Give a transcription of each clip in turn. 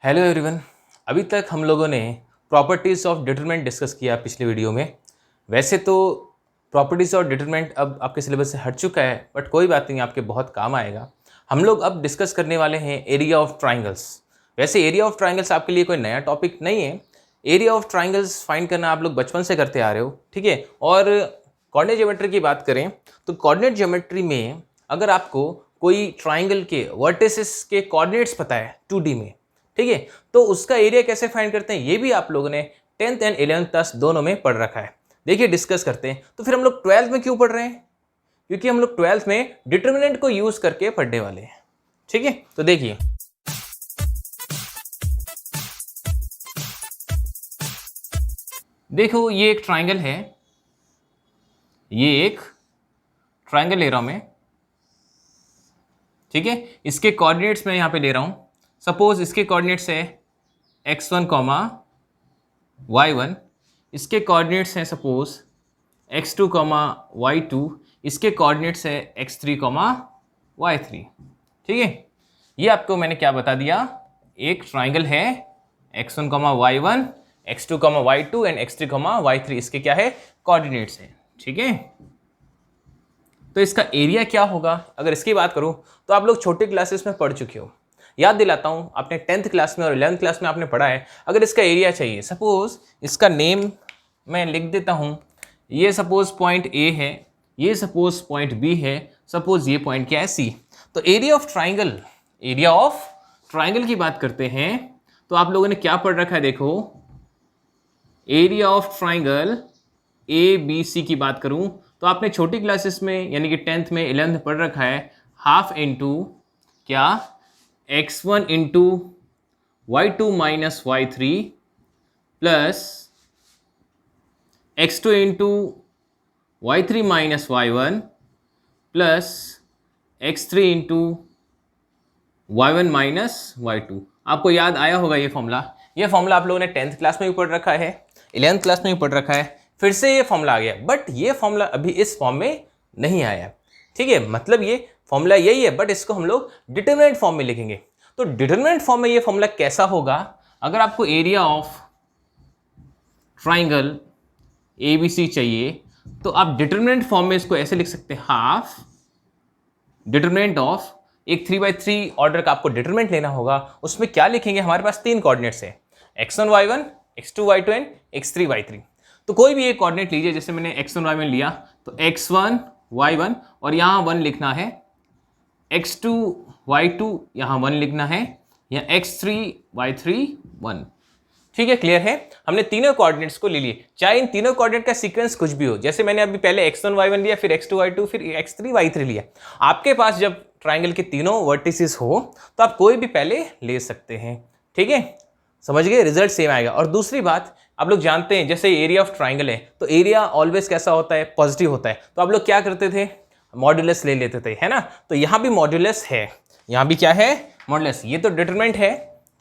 Hello everyone. अभी तक हम लोगों ने प्रॉपर्टीज़ ऑफ डिटरमिनेंट डिस्कस किया पिछले वीडियो में। वैसे तो प्रॉपर्टीज़ ऑफ डिटरमिनेंट अब आपके सिलेबस से हट चुका है, बट कोई बात नहीं, आपके बहुत काम आएगा। हम लोग अब डिस्कस करने वाले हैं एरिया ऑफ ट्राइंगल्स। वैसे एरिया ऑफ ट्राइंगल्स आपके लिए कोई नया टॉपिक नहीं है। एरिया ऑफ ट्राइंगल्स फाइंड करना आप लोग बचपन से करते आ रहे हो, ठीक है। और कोऑर्डिनेट ज्योमेट्री की बात करें तो कोऑर्डिनेट ज्योमेट्री में अगर आपको कोई ट्राइंगल के वर्टिसेस के कोऑर्डिनेट्स पता है 2D में, ठीक है, तो उसका एरिया कैसे फाइंड करते हैं ये भी आप लोगों ने 10th एंड 11th क्लास दोनों में पढ़ रखा है। देखिए डिस्कस करते हैं। तो फिर हम लोग 12th में क्यों पढ़ रहे हैं? क्योंकि हम लोग 12th में डिटरमिनेंट को यूज करके पढ़ने वाले हैं, ठीक है। तो देखिए देखो, ये एक ट्राइंगल है, ये एक ट्राइंगल ले रहा हूं मैं, ठीक है। इसके कोऑर्डिनेट्स मैं यहां पे ले रहा हूं। सपोज इसके कोऑर्डिनेट्स है x1, y1। इसके कोऑर्डिनेट्स हैं सपोज x2, y2। इसके कोऑर्डिनेट्स है x3, y3, ठीक है। ये आपको मैंने क्या बता दिया, एक ट्राइंगल है x1, y1, x2, y2 and x3, y3। इसके क्या है, कोऑर्डिनेट्स हैं, ठीक है। तो इसका एरिया क्या होगा अगर इसकी बात करूं तो आप लोग छोटी क्लासेस में पढ़ चुके हो। याद दिलाता हूं, आपने 10th क्लास में और 11th क्लास में आपने पढ़ा है। अगर इसका एरिया चाहिए, सपोज इसका नेम मैं लिख देता हूं, ये सपोज पॉइंट A है, ये सपोज पॉइंट B है, सपोज ये पॉइंट क्या है C। तो एरिया ऑफ ट्राइंगल की बात करते हैं तो आप लोगों ने क्या पढ़ रखा है, देखो एरिया ऑफ ट्राइंगल ABC की बात करूं तो आपने छोटी क्लासेस में यानी कि 10th में 11th में पढ़ रखा है हाफ इंटू क्या, x1 into y2 minus y3 plus x2 into y3 minus y1 plus x3 into y1 minus y2। आपको याद आया होगा ये फॉर्मूला आप लोगों ने 10th क्लास में भी पढ़ रखा है, 11th क्लास में भी पढ़ रखा है। फिर से ये फॉर्मूला आ गया, बट ये फॉर्मूला अभी इस फॉर्म में नहीं आया, ठीक है। मतलब ये फॉर्मूला यही है, बट इसको हम लोग डिटरमिनेंट फॉर्म में लिखेंगे। तो डिटरमिनेंट फॉर्म में ये फॉर्मूला कैसा होगा, अगर आपको एरिया ऑफ ट्राइंगल ABC चाहिए तो आप डिटरमिनेंट फॉर्म में इसको ऐसे लिख सकते हैं, हाफ डिटरमिनेंट ऑफ एक 3/3 ऑर्डर का आपको डिटरमिनेंट लेना होगा। उसमें क्या लिखेंगे, हमारे पास 3 कोऑर्डिनेट्स है, x1 y1, x2 y2 and x3 y3। तो कोई भी एक कोऑर्डिनेट लीजिए, जैसे मैंने x1 y1 लिया तो x1 y1 और यहाँ 1 लिखना है, x2 y2 यहाँ 1 लिखना है, या x3 y3 1, ठीक है। क्लियर है, हमने तीनों कोऑर्डिनेट्स को ले लिए, चाहे इन तीनों कोऑर्डिनेट का सीक्वेंस कुछ भी हो। जैसे मैंने अभी पहले x1 y1 लिया, फिर x2 y2, फिर x3 y3 लिया। आपके पास जब ट्राइंगल के तीनों वर्टिसेस हो तो आप कोई भी पहले ले सकते हैं, ठीक है। समझ गए, रिजल्ट सेम आएगा। और दूसरी बात, आप लोग जानते हैं जैसे एरिया ऑफ ट्राइंगल है तो एरिया ऑलवेज कैसा होता है, पॉजिटिव होता है। तो आप लोग क्या करते थे, मॉड्यूलस ले लेते थे, है ना। तो यहाँ भी मॉड्यूलस है, यहाँ भी क्या है, मॉड्यूलस। ये तो डिटरमिनेंट है,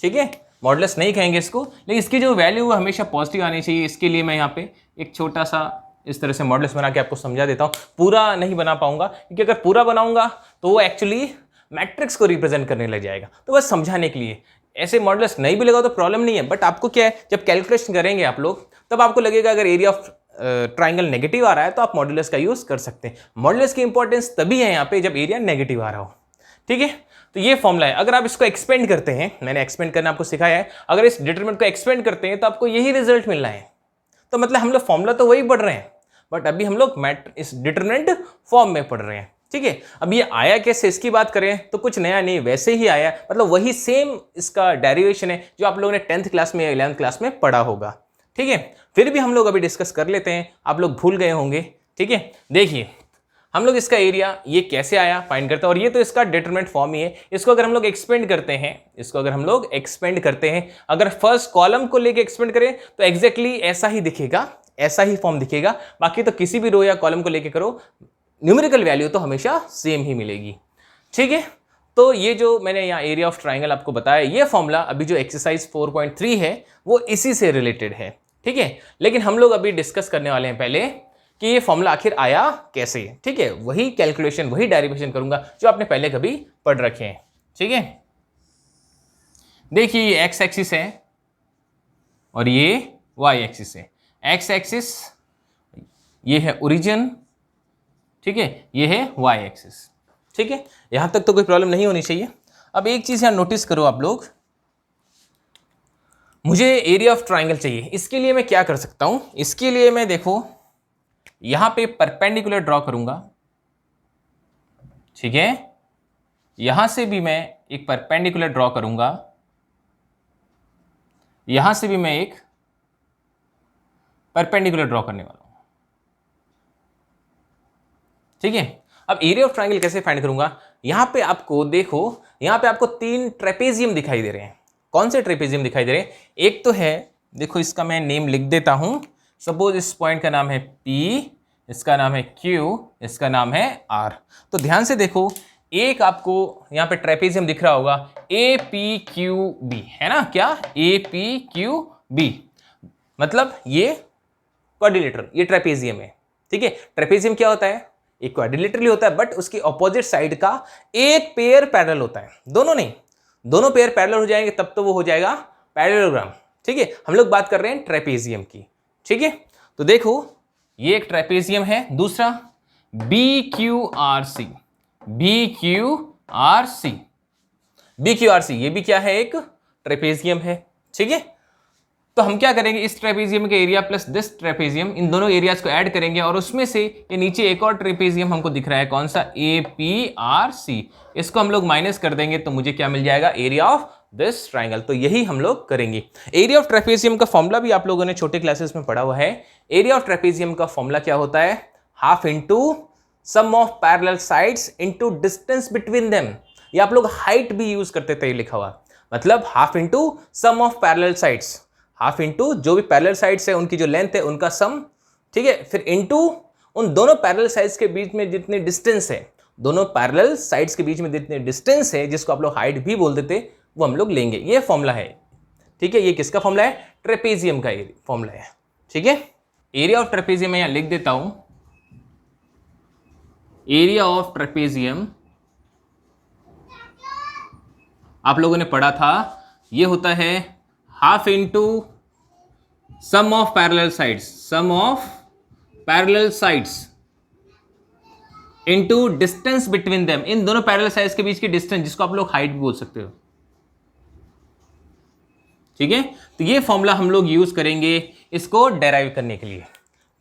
ठीक है, मॉड्यूलस नहीं कहेंगे इसको, लेकिन इसकी जो वैल्यू है हमेशा पॉजिटिव आनी चाहिए। इसके लिए मैं यहाँ पे एक छोटा सा इस तरह से मॉड्यूलस बना के आपको समझा देता हूँ। पूरा नहीं बना पाऊंगा क्योंकि अगर पूरा बनाऊंगा तो वो एक्चुअली मैट्रिक्स को रिप्रेजेंट करने लग जाएगा। तो बस समझाने के लिए, ऐसे मॉड्यूलस नहीं भी लगा तो प्रॉब्लम नहीं है, बट आपको क्या है, जब कैलकुलेशन करेंगे आप लोग तब आपको लगेगा अगर एरिया ऑफ ट्राइंगल नेगेटिव आ रहा है तो आप मॉड्यूलस का यूज कर सकते हैं। मॉड्यूलस की इंपॉर्टेंस तभी है यहाँ पे जब एरिया नेगेटिव आ रहा हो, ठीक है। तो ये फॉर्मूला है। अगर आप इसको एक्सपेंड करते हैं, मैंने एक्सपेंड करना आपको सिखाया है, अगर इस डिटरमिनेंट को एक्सपेंड करते हैं तो आपको यही रिजल्ट मिलना है। तो मतलब हम लोग फॉर्मूला तो वही पढ़ रहे हैं, बट अभी हम लोग इस डिटरमिनेंट फॉर्म में पढ़ रहे हैं, ठीक है। अब ये आया कैसे, इसकी बात करें तो कुछ नया नहीं, वैसे ही आया, मतलब वही सेम इसका डेरिवेशन है जो आप लोगों ने 10th क्लास में या 11th क्लास में पढ़ा होगा, ठीक है। फिर भी हम लोग अभी डिस्कस कर लेते हैं, आप लोग भूल गए होंगे, ठीक है। देखिए हम लोग इसका एरिया ये कैसे आया फाइंड करते हैं, और ये तो इसका डिटरमिनेंट फॉर्म ही है। इसको अगर हम लोग एक्सपेंड करते हैं, अगर फर्स्ट कॉलम को लेके एक्सपेंड करें तो एग्जैक्टली ऐसा ही दिखेगा, ऐसा ही फॉर्म दिखेगा। बाकी तो किसी भी रो या कॉलम को लेके करो, न्यूमेरिकल वैल्यू तो हमेशा सेम ही मिलेगी, ठीक है। तो ये जो मैंने यहाँ एरिया ऑफ ट्राइंगल आपको बताया, ये फॉर्मूला अभी जो एक्सरसाइज 4.3 है वो इसी से रिलेटेड है, ठीक है। लेकिन हम लोग अभी डिस्कस करने वाले हैं पहले कि ये फॉर्मूला आखिर आया कैसे, ठीक है। वही कैलकुलेशन, वही डेरिवेशन करूंगा जो आपने पहले कभी पढ़ रखे हैं, ठीक है। देखिए ये एक्स एक्सिस है और ये वाई एक्सिस है। एक्स एक्सिस ये है ओरिजिन, ठीक है, ये है वाई एक्सिस, ठीक है। यहां तक तो कोई प्रॉब्लम नहीं होनी चाहिए। अब एक चीज यहां नोटिस करो आप लोग, मुझे एरिया ऑफ ट्राइंगल चाहिए। इसके लिए मैं क्या कर सकता हूं, इसके लिए मैं देखो यहां पे परपेंडिकुलर ड्रॉ करूंगा, ठीक है, यहां से भी मैं एक परपेंडिकुलर ड्रॉ करूंगा, यहां से भी मैं एक परपेंडिकुलर ड्रॉ करने वाला हूं, ठीक है। अब एरिया ऑफ ट्राइंगल कैसे फाइंड करूंगा, यहां पे आपको देखो, यहां पे आपको 3 ट्रेपेजियम दिखाई दे रहे हैं। कौन से ट्रेपेजियम दिखाई दे रहे हैं, एक तो है, देखो इसका मैं नेम लिख देता हूं, सपोज इस पॉइंट का नाम है P, इसका नाम है Q, इसका नाम है R। तो ध्यान से देखो, एक आपको यहां पे ट्रेपेजियम दिख रहा होगा APQB, है ना, क्या APQB, मतलब ये क्वाड्रिलेटरल, ये ट्रेपेजियम है, ठीक है। ट्रेपेजियम क्या होता है, एक क्वाड्रिलेटरली होता है, बट उसकी ऑपोजिट साइड का एक पेयर पैरेलल होता है, दोनों नहीं, दोनों पेयर पैरेलल हो जाएंगे तब तो वो हो जाएगा पैरेललोग्राम, ठीक है। हम लोग बात कर रहे हैं ट्रेपेजियम की, ठीक है। तो देखो ये एक ट्रेपेजियम है, दूसरा BQRC, BQRC, BQRC ये भी क्या है, एक ट्रेपेजियम है, ठीक है। तो हम क्या करेंगे, इस ट्रेपेजियम के एरिया प्लस दिस ट्रेपेजियम, इन दोनों एरियाज को ऐड करेंगे और उसमें से ये नीचे एक और ट्रेपेजियम हमको दिख रहा है, कौन सा, APRC, इसको हम लोग माइनस कर देंगे तो मुझे क्या मिल जाएगा, एरिया ऑफ दिस ट्राइंगल। तो यही हम लोग करेंगे। एरिया ऑफ ट्रेपेजियम का फॉर्मूला भी आप लोगों ने छोटे क्लासेस में पढ़ा हुआ है। एरिया ऑफ ट्रेपेजियम का फॉर्मूला क्या होता है, half into sum of parallel sides into distance between them. ये आप लोग हाइट भी यूज करते थे लिखा हुआ, मतलब half into sum of parallel sides, half into जो भी पैरेलल साइड्स है उनकी जो लेंथ है उनका सम, ठीक है, फिर इंटू उन दोनों पैरेलल साइड्स के बीच में जितनी डिस्टेंस है, दोनों पैरेलल साइड्स के बीच में जितनी डिस्टेंस है, जिसको आप लोग हाइट भी बोल देते, वो हम लोग लेंगे। ये फॉर्मूला है, ठीक है। ये किसका फॉर्मूला है, ट्रेपेजियम का फॉर्मूला है, ठीक है। एरिया ऑफ ट्रेपेजियम मैं यहां लिख देता हूं, एरिया ऑफ ट्रेपेजियम आप लोगों ने पढ़ा था, ये होता है half into sum of parallel sides, sum of parallel sides into distance between them, इन दोनों पैरेलल साइड्स के बीच की डिस्टेंस, जिसको आप लोग हाइट भी बोल सकते हो, ठीक है। तो ये फॉर्मूला हम लोग यूज करेंगे इसको डेराइव करने के लिए,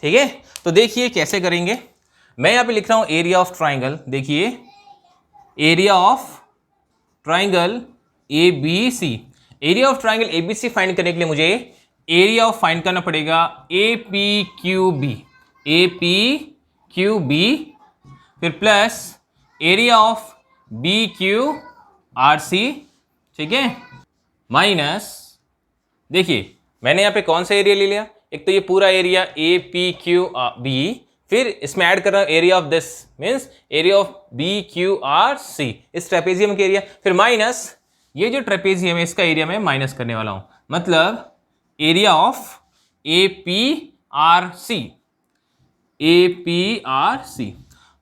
ठीक है। तो देखिए कैसे करेंगे, मैं यहां पे लिख रहा हूं एरिया ऑफ ट्राइंगल, देखिए area of triangle ABC, area of triangle ABC find करने के लिए मुझे एरिया ऑफ फाइंड करना पड़ेगा APQB, APQB, फिर प्लस एरिया ऑफ BQRC, ठीक है, माइनस, देखिए मैंने यहां पे कौन सा एरिया ले लिया, एक तो ये पूरा एरिया APQB, फिर इसमें ऐड कर रहा हूं area of this, means area of BQRC, इस ट्रेपेजियम के एरिया, फिर माइनस ये जो ट्रेपेजियम है इसका एरिया मैं माइनस करने वाला हूं, मतलब एरिया ऑफ APRC, APRC।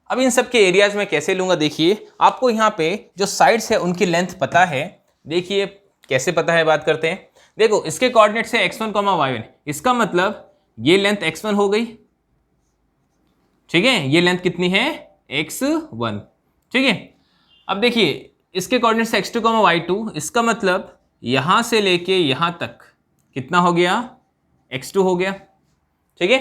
अब इन सब के एरियाज में कैसे लूंगा, देखिए आपको यहां पे जो साइड्स है उनकी लेंथ पता है, देखिए कैसे पता है, बात करते हैं। देखो इसके कोऑर्डिनेट्स है x1, y1, इसका मतलब ये लेंथ x1 हो गई, ठीक है, ये लेंथ कितनी है, x1, ठीक है। अब देखिए इसके कोऑर्डिनेट्स x2, y2, इसका मतलब यहां से लेके यहां तक कितना हो गया, x2 हो गया, ठीक है।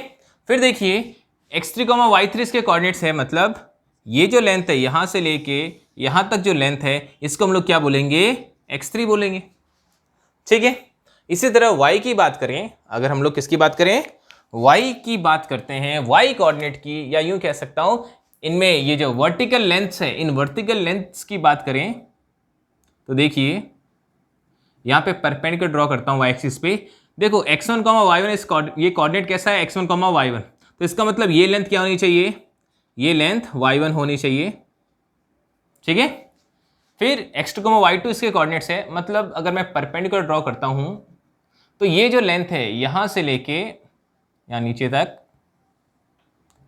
फिर देखिए x3, y3 इसके कोऑर्डिनेट्स है, मतलब ये जो लेंथ है यहां से लेके यहां तक जो लेंथ है, इसको हम लोग क्या बोलेंगे, x3 बोलेंगे, ठीक है। इसी तरह y की बात करें, अगर हम लोग किसकी बात करें, y की बात करते हैं, y कोऑर्डिनेट की, या यूं कह सकता हूं इनमें ये जो वर्टिकल लेंथ्स है, इन वर्टिकल लेंथ्स की बात करें तो देखिए यहां पे परपेंडिकुलर ड्रॉ करता हूं y एक्सिस पे, देखो x1, y1, ये कोऑर्डिनेट कैसा है, x1, y1, तो इसका मतलब ये लेंथ क्या होनी चाहिए, ये लेंथ y1 होनी चाहिए, ठीक है। फिर x2, y2 इसके कोऑर्डिनेट्स है, मतलब अगर मैं परपेंडिकुलर ड्रॉ करता हूं तो ये जो लेंथ है यहां से लेके यहां नीचे तक,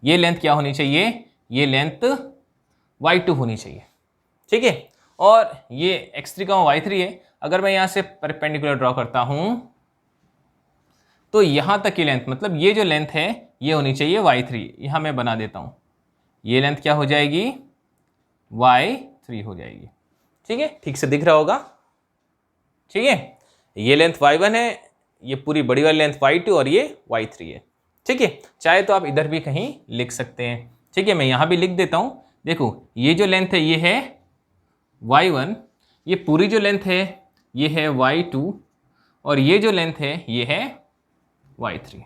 ये लेंथ क्या होनी चाहिए, ये लेंथ y2 होनी चाहिए, ठीक है। और ये x3, y3 है, अगर मैं यहाँ से परपेंडिकुलर ड्रॉ करता हूँ तो यहाँ तक की लेंथ, मतलब ये जो लेंथ है ये होनी चाहिए y3। यहाँ मैं बना देता हूँ, ये लेंथ क्या हो जाएगी, y3 हो जाएगी। ठीक है, ठीक से दिख रहा होगा। ठीक है, ये लेंथ y1 है, ये पूरी बड़ी वाली लेंथ y2 और ये y3 है। ठीक है, चाहे तो आप इधर भी कहीं लिख सकते हैं। ठीक है, मैं यहाँ भी लिख देता हूँ। देखो ये जो लेंथ है ये है y1, ये पूरी जो लेंथ है ये है y2 और ये जो लेंथ है ये है y3।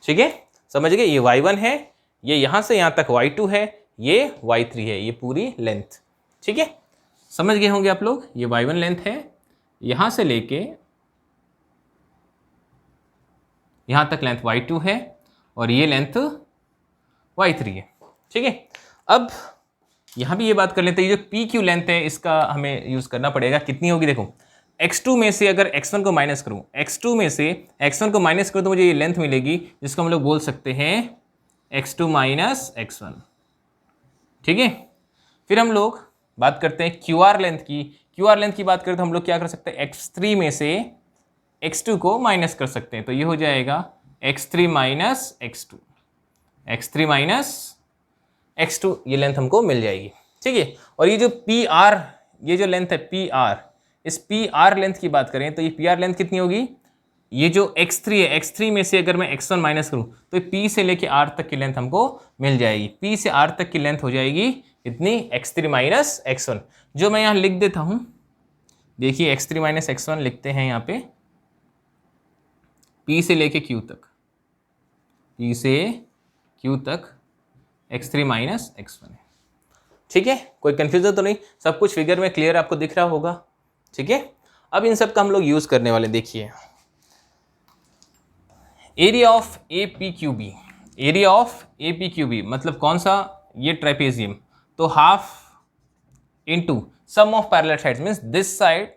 ठीक है, समझ गए, ये y1 है, ये यहाँ से यहाँ तक y2 है, ये y3 है, ये पूरी लेंथ। ठीक है, समझ गए होंगे आप लोग। ये y1 लेंथ है, यहाँ से लेके यहाँ तक लेंथ y2 है और ये लेंथ y3 है। ठीक है, अब यहाँ भी ये बात कर लेते हैं, ये जो PQ लेंथ है इसका हमें यूज़ करना पड़ेगा। कितनी होगी, देखो x2 में से अगर x1 को माइनस करूँ, x2 में से x1 को माइनस करूँ तो मुझे ये लेंथ मिलेगी जिसको हम लोग बोल सकते हैं x2 माइनस x1। ठीक है, फिर हम लोग बात करते हैं QR लेंथ की। QR लेंथ की बात करें तो हम लोग क्या कर सकते हैं, x3 में से x2 को माइनस कर सकते हैं, तो ये हो जाएगा x3 minus x2, x3 minus x2, ये लेंथ हमको मिल जाएगी। ठीक है, और ये जो PR, ये जो लेंथ है PR, इस PR लेंथ की बात करें तो ये PR लेंथ कितनी होगी, ये जो x3 है, x3 में से अगर मैं x1 माइनस करूं तो P से लेके R तक की लेंथ हमको मिल जाएगी। P से R तक की लेंथ हो जाएगी इतनी, x3 माइनस x1, जो मैं यहाँ लिख देता हूँ। देखिए x3 माइनस x1 लिखते हैं यहाँ पे, P से लेके Q तक, P से Q तक x3 माइनस x1 है। ठीक है, कोई कंफ्यूजन तो नहीं, सब कुछ फिगर में क्लियर आपको दिख रहा होगा। ठीक है, अब इन सब का हम लोग यूज करने वाले, देखिए area of APQB, area of APQB मतलब कौन सा, ये ट्रेपेजियम, तो half into sum of parallel sides means this side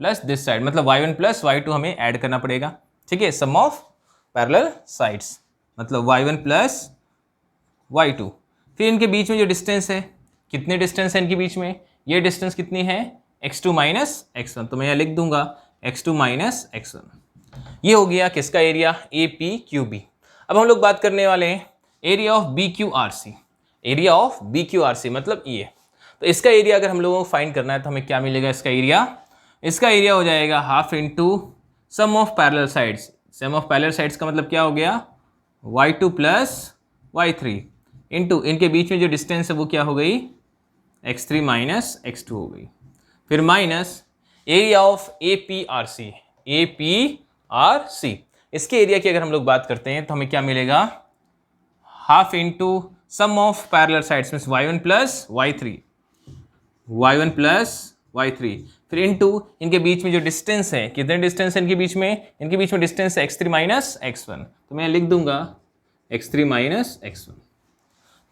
plus this side, मतलब y1 प्लस y2 हमें ऐड करना पड़ेगा। ठीक है, सम ऑफ पैरेलल साइड्स मतलब y1 प्लस y2, फिर इनके बीच में जो डिस्टेंस है, कितने डिस्टेंस है इनके बीच में, ये डिस्टेंस कितनी है x2 माइनस x1, तो मैं यहाँ लिख दूंगा x2 माइनस x1। ये हो गया किसका एरिया, APQB। अब हम लोग बात करने वाले हैं area of BQRC, area of BQRC मतलब ये, तो इसका एरिया अगर हम लोगों को फाइंड करना है तो हमें क्या मिलेगा, इसका एरिया हो जाएगा half into sum of parallel sides. Sum of parallel sides का मतलब क्या हो गया, y2 प्लस y3 इंटू इनके बीच में जो डिस्टेंस है वो क्या हो गई, x3 माइनस x2 हो गई, फिर minus area of APRC, APRC इसके एरिया की अगर हम लोग बात करते हैं तो हमें क्या मिलेगा, half into sum of parallel sides means y1 plus y3, फिर इंटू इनके बीच में जो डिस्टेंस है, कितने डिस्टेंस है इनके बीच में डिस्टेंस है x3 माइनस x1, तो मैं लिख दूंगा x3 माइनस x1।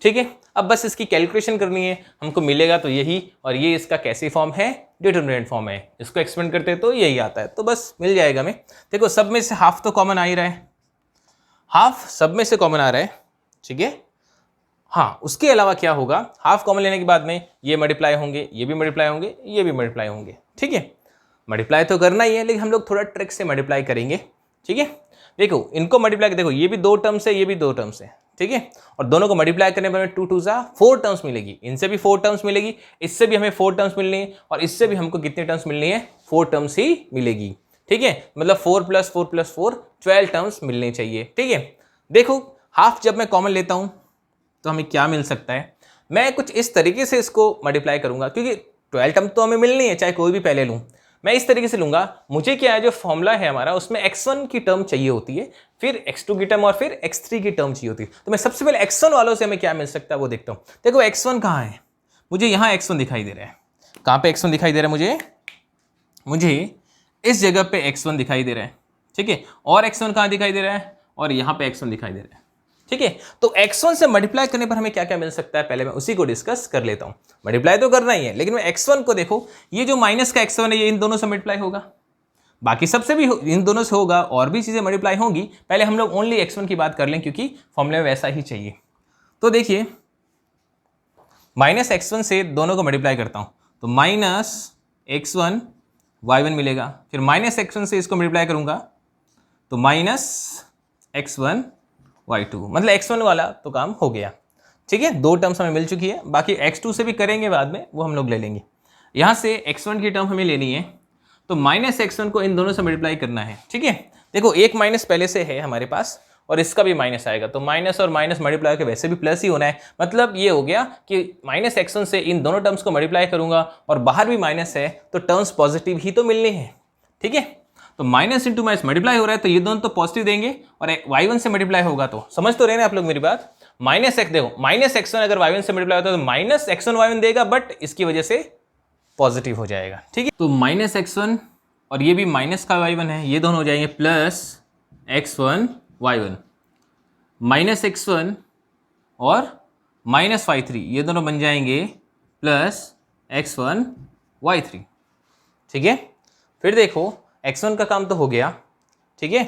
ठीक है, अब बस इसकी कैलकुलेशन करनी है, हमको मिलेगा तो यही, और ये इसका कैसी फॉर्म है, डिटरमिनेंट फॉर्म है, इसको एक्सपेंड करते हैं तो यही आता है, तो बस मिल जाएगा हमें। देखो सब में से हाफ तो कॉमन आ ही रहा है, हाफ सब में से कॉमन आ रहा है। ठीक है, हाँ उसके अलावा क्या होगा, हाफ कॉमन लेने के बाद में ये मल्टीप्लाई होंगे, ये भी मल्टीप्लाई होंगे, ये भी मल्टीप्लाई होंगे। ठीक है, मल्टीप्लाई तो करना ही है, लेकिन हम लोग थोड़ा ट्रिक से मल्टीप्लाई करेंगे। ठीक है, देखो इनको मल्टीप्लाई, देखो ये भी 2 टर्म्स है, ये भी 2 टर्म्स है। ठीक है, और दोनों को मल्टीप्लाई करने पर हमें 2 2 जा 4 टर्म्स मिलेगी, इनसे भी 4 टर्म्स मिलेगी, इससे भी हमें 4 टर्म्स मिलनी है, और इससे भी हमको कितनी टर्म्स मिलनी है, 4 टर्म्स ही मिलेगी। ठीक है, मतलब 4 + 4 + 4 12 टर्म्स मिलनी चाहिए। ठीक है, देखो हाफ जब मैं कॉमन लेता हूं तो हमें क्या मिल सकता है, मैं कुछ इस तरीके से इसको मल्टीप्लाई करूंगा, क्योंकि 12 टर्म तो हमें मिलनी है चाहे कोई भी पहले लूं। मैं इस तरीके से लूंगा, मुझे क्या है जो फॉर्मूला है हमारा उसमें x1 की टर्म चाहिए होती है, फिर x2 की टर्म और फिर x3 की टर्म चाहिए होती है, तो मैं सबसे पहले x1 वालों से हमें क्या मिल सकता है वो देखता हूं। देखो x1 कहाँ है, मुझे यहाँ x1 दिखाई दे रहा है, कहाँ पे x1 दिखाई दे रहा है, मुझे इस जगह पे x1 दिखाई दे रहा है। ठीक है, और x1 कहाँ दिखाई दे रहा है, और यहाँ पे x1 दिखाई दे रहा है। ठीक है, तो x1 से मल्टीप्लाई करने पर हमें क्या क्या मिल सकता है, पहले मैं उसी को डिस्कस कर लेता हूं। मल्टीप्लाई तो करना ही है, लेकिन मैं x1 को देखो, ये जो माइनस का x1 है ये इन दोनों से मल्टीप्लाई होगा, बाकी सबसे भी इन दोनों से होगा, और भी चीजें मल्टीप्लाई होंगी। पहले हम लोग ओनली x1 की बात कर लें क्योंकि फॉर्मूले में वैसा ही चाहिए। तो देखिए माइनस x1 से दोनों को मल्टीप्लाई करता हूं तो माइनस x1 y1 मिलेगा, फिर माइनस x1 से इसको मल्टीप्लाई करूँगा तो माइनस x1 y2, मतलब x1 वाला तो काम हो गया। ठीक है, 2 टर्म्स हमें मिल चुकी है, बाकी x2 से भी करेंगे बाद में, वो हम लोग ले लेंगे। यहाँ से x1 की टर्म हमें लेनी है तो माइनस x1 को इन दोनों से मल्टीप्लाई करना है। ठीक है, देखो एक माइनस पहले से है हमारे पास और इसका भी माइनस आएगा, तो माइनस और माइनस मल्टीप्लाई के वैसे भी प्लस ही होना है, मतलब ये हो गया कि माइनस x1 से इन दोनों टर्म्स को मल्टीप्लाई करूंगा और बाहर भी माइनस है तो टर्म्स पॉजिटिव ही तो मिलने हैं। ठीक है, तो माइनस इंटू माइनस मल्टीप्लाई हो रहा है तो ये दोनों तो पॉजिटिव देंगे और y1 से मल्टीप्लाई होगा, तो समझ तो रहे ना आप लोग मेरी बात। माइनस x, देखो माइनस x1 अगर y1 से मल्टीप्लाई होता है तो माइनस x1 y1 देगा, बट इसकी वजह से पॉजिटिव हो जाएगा। ठीक है, तो माइनस x1 और ये भी माइनस का y1 है, ये दोनों हो जाएंगे plus x1 y1, minus x1 और माइनस y3 ये दोनों बन जाएंगे प्लस x1 y3। ठीक है, फिर देखो x1 का काम तो हो गया। ठीक है,